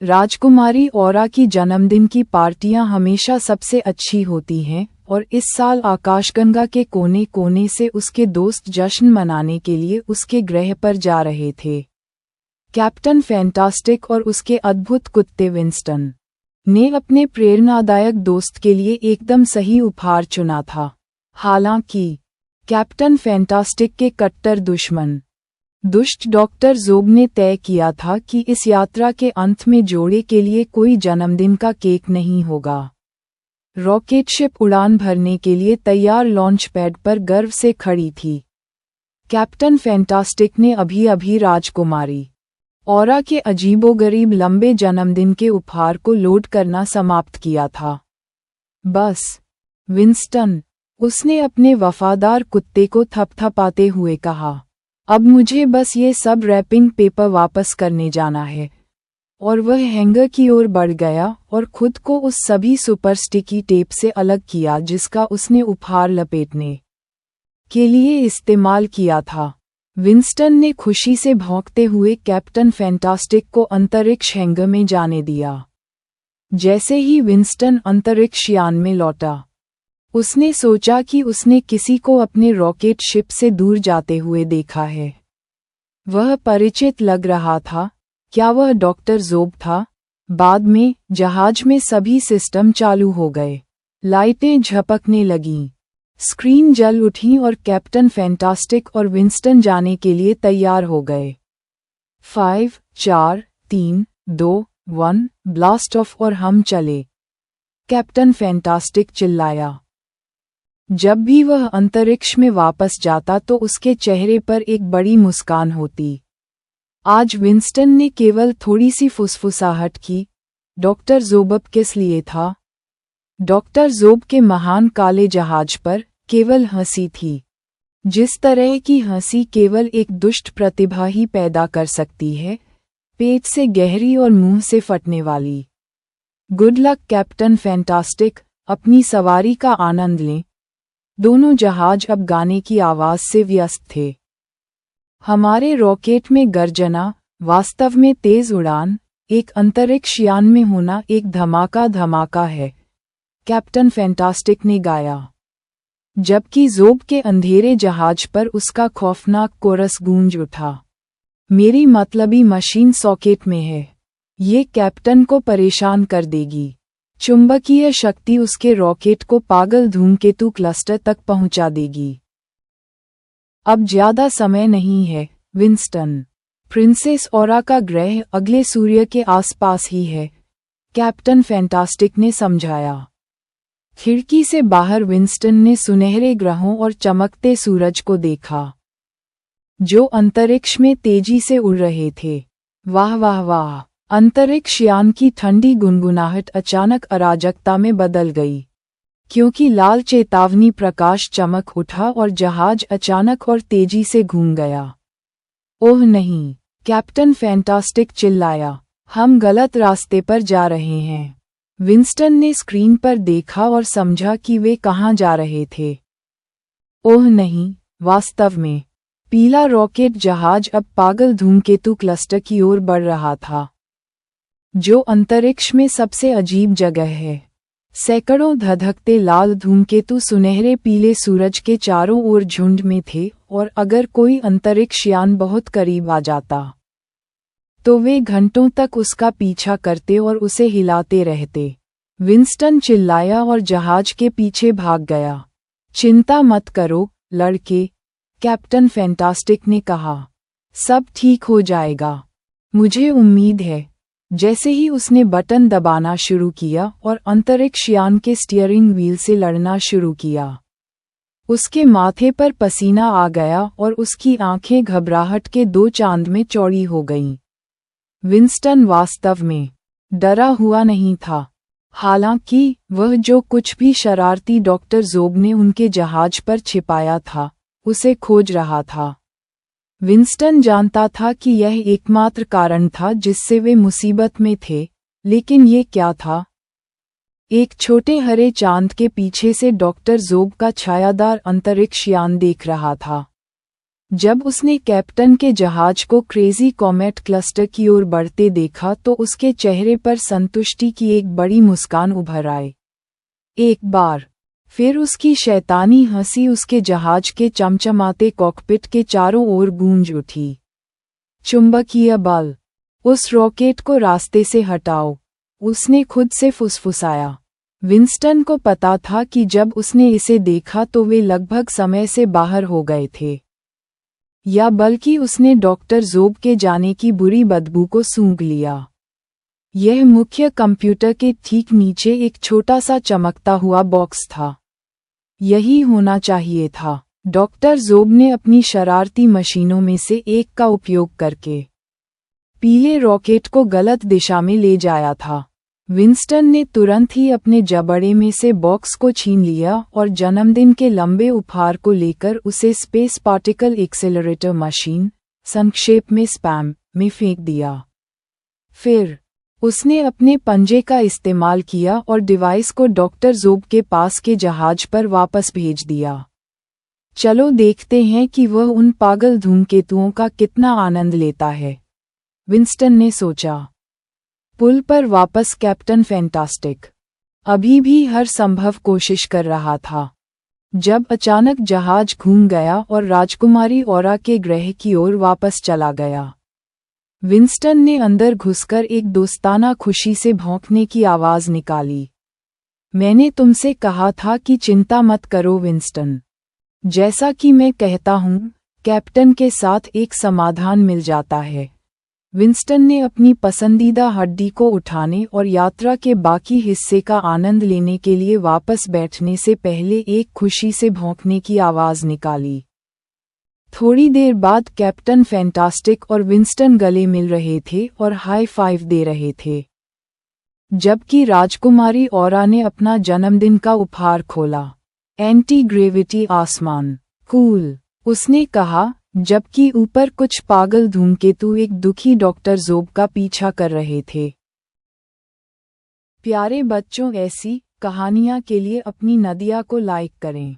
राजकुमारी औरा की जन्मदिन की पार्टियां हमेशा सबसे अच्छी होती हैं और इस साल आकाशगंगा के कोने कोने से उसके दोस्त जश्न मनाने के लिए उसके ग्रह पर जा रहे थे। कैप्टन फैंटास्टिक और उसके अद्भुत कुत्ते विंस्टन ने अपने प्रेरणादायक दोस्त के लिए एकदम सही उपहार चुना था। हालांकि कैप्टन फैंटास्टिक के कट्टर दुष्ट डॉक्टर जोब ने तय किया था कि इस यात्रा के अंत में जोड़े के लिए कोई जन्मदिन का केक नहीं होगा। रॉकेट शिप उड़ान भरने के लिए तैयार लॉन्च पैड पर गर्व से खड़ी थी। कैप्टन फैंटास्टिक ने अभी राजकुमारी औरा के अजीबोगरीब लंबे जन्मदिन के उपहार को लोड करना समाप्त किया था। बस विंस्टन, उसने अपने वफादार कुत्ते को थपथपाते हुए कहा, अब मुझे बस ये सब रैपिंग पेपर वापस करने जाना है। और वह हैंगर की ओर बढ़ गया और खुद को उस सभी सुपर स्टिकी टेप से अलग किया जिसका उसने उपहार लपेटने के लिए इस्तेमाल किया था। विंस्टन ने खुशी से भौंकते हुए कैप्टन फैंटास्टिक को अंतरिक्ष हैंगर में जाने दिया। जैसे ही विंस्टन अंतरिक्ष यान में लौटा, उसने सोचा कि उसने किसी को अपने रॉकेट शिप से दूर जाते हुए देखा है। वह परिचित लग रहा था। क्या वह डॉक्टर जोब था? बाद में जहाज में सभी सिस्टम चालू हो गए। लाइटें झपकने लगीं, स्क्रीन जल उठी और कैप्टन फैंटास्टिक और विंस्टन जाने के लिए तैयार हो गए। 5, 4, 3, 2, 1 ब्लास्ट ऑफ और हम चले, कैप्टन फैंटास्टिक चिल्लाया। जब भी वह अंतरिक्ष में वापस जाता तो उसके चेहरे पर एक बड़ी मुस्कान होती। आज विंस्टन ने केवल थोड़ी सी फुसफुसाहट की। डॉक्टर जोब किस लिए था? डॉक्टर जोब के महान काले जहाज पर केवल हंसी थी। जिस तरह की हंसी केवल एक दुष्ट प्रतिभा ही पैदा कर सकती है, पेट से गहरी और मुंह से फटने वाली। गुड लक कैप्टन फैंटास्टिक, अपनी सवारी का आनंद लें। दोनों जहाज अब गाने की आवाज से व्यस्त थे। हमारे रॉकेट में गर्जना, वास्तव में तेज उड़ान, एक अंतरिक्ष यान में होना एक धमाका है, कैप्टन फैंटास्टिक ने गाया। जबकि जोब के अंधेरे जहाज पर उसका खौफनाक कोरस गूंज उठा। मेरी मतलबी मशीन सॉकेट में है। ये कैप्टन को परेशान कर देगी। चुंबकीय शक्ति उसके रॉकेट को पागल धूमकेतु क्लस्टर तक पहुंचा देगी। अब ज्यादा समय नहीं है, विंस्टन। प्रिंसेस औरा का ग्रह अगले सूर्य के आसपास ही है, कैप्टन फैंटास्टिक ने समझाया। खिड़की से बाहर विंस्टन ने सुनहरे ग्रहों और चमकते सूरज को देखा, जो अंतरिक्ष में तेजी से उड़ रहे थे। वाह वाह वाह! अंतरिक्ष यान की ठंडी गुनगुनाहट अचानक अराजकता में बदल गई, क्योंकि लाल चेतावनी प्रकाश चमक उठा और जहाज अचानक और तेजी से घूम गया। ओह नहीं! कैप्टन फैंटास्टिक चिल्लाया, हम गलत रास्ते पर जा रहे हैं। विंस्टन ने स्क्रीन पर देखा और समझा कि वे कहाँ जा रहे थे। ओह नहीं! वास्तव में पीला रॉकेट जहाज अब पागल धूमकेतु क्लस्टर की ओर बढ़ रहा था, जो अंतरिक्ष में सबसे अजीब जगह है। सैकड़ों धधकते लाल धूमकेतु सुनहरे पीले सूरज के चारों ओर झुंड में थे और अगर कोई अंतरिक्ष यान बहुत करीब आ जाता तो वे घंटों तक उसका पीछा करते और उसे हिलाते रहते। विंस्टन चिल्लाया और जहाज के पीछे भाग गया। चिंता मत करो लड़के, कैप्टन फैंटास्टिक ने कहा, सब ठीक हो जाएगा, मुझे उम्मीद है। जैसे ही उसने बटन दबाना शुरू किया और अंतरिक्ष यान के स्टीयरिंग व्हील से लड़ना शुरू किया, उसके माथे पर पसीना आ गया और उसकी आंखें घबराहट के 2 चांद में चौड़ी हो गईं। विंस्टन वास्तव में डरा हुआ नहीं था। हालांकि वह जो कुछ भी शरारती डॉक्टर जोब ने उनके जहाज पर छिपाया था, उसे खोज रहा था। विंस्टन जानता था कि यह एकमात्र कारण था जिससे वे मुसीबत में थे, लेकिन ये क्या था? एक छोटे हरे चांद के पीछे से डॉक्टर जोब का छायादार अंतरिक्ष यान देख रहा था, जब उसने कैप्टन के जहाज को क्रेजी कॉमेट क्लस्टर की ओर बढ़ते देखा तो उसके चेहरे पर संतुष्टि की एक बड़ी मुस्कान उभर आई। एक बार फिर उसकी शैतानी हंसी उसके जहाज के चमचमाते कॉकपिट के चारों ओर गूंज उठी। चुंबकीय बल, उस रॉकेट को रास्ते से हटाओ, उसने खुद से फुसफुसाया। विंस्टन को पता था कि जब उसने इसे देखा तो वे लगभग समय से बाहर हो गए थे, या बल्कि उसने डॉक्टर ज़ोब के जाने की बुरी बदबू को सूंघ लिया। यह मुख्य कंप्यूटर के ठीक नीचे एक छोटा सा चमकता हुआ बॉक्स था। यही होना चाहिए था। डॉक्टर ज़ोब ने अपनी शरारती मशीनों में से एक का उपयोग करके पीले रॉकेट को गलत दिशा में ले जाया था। विंस्टन ने तुरंत ही अपने जबड़े में से बॉक्स को छीन लिया और जन्मदिन के लंबे उपहार को लेकर उसे स्पेस पार्टिकल एक्सेलरेटर मशीन, संक्षेप में स्पैम, में फेंक दिया। फिर उसने अपने पंजे का इस्तेमाल किया और डिवाइस को डॉक्टर ज़ोब के पास के जहाज पर वापस भेज दिया। चलो देखते हैं कि वह उन पागल धूमकेतुओं का कितना आनंद लेता है, विंस्टन ने सोचा। पुल पर वापस कैप्टन फैंटास्टिक अभी भी हर संभव कोशिश कर रहा था, जब अचानक जहाज घूम गया और राजकुमारी औरा के ग्रह की ओर वापस चला गया। विंस्टन ने अंदर घुसकर एक दोस्ताना खुशी से भौंकने की आवाज निकाली। मैंने तुमसे कहा था कि चिंता मत करो विंस्टन। जैसा कि मैं कहता हूँ, कैप्टन के साथ एक समाधान मिल जाता है। विंस्टन ने अपनी पसंदीदा हड्डी को उठाने और यात्रा के बाकी हिस्से का आनंद लेने के लिए वापस बैठने से पहले एक खुशी से भौंकने की आवाज निकाली। थोड़ी देर बाद कैप्टन फैंटास्टिक और विंस्टन गले मिल रहे थे और हाई फाइव दे रहे थे, जबकि राजकुमारी औरा ने अपना जन्मदिन का उपहार खोला। एंटी ग्रेविटी आसमान, कूल, उसने कहा, जबकि ऊपर कुछ पागल धूमकेतु एक दुखी डॉक्टर ज़ोब का पीछा कर रहे थे। प्यारे बच्चों, ऐसी कहानियाँ के लिए अपनी नदिया को लाइक करें।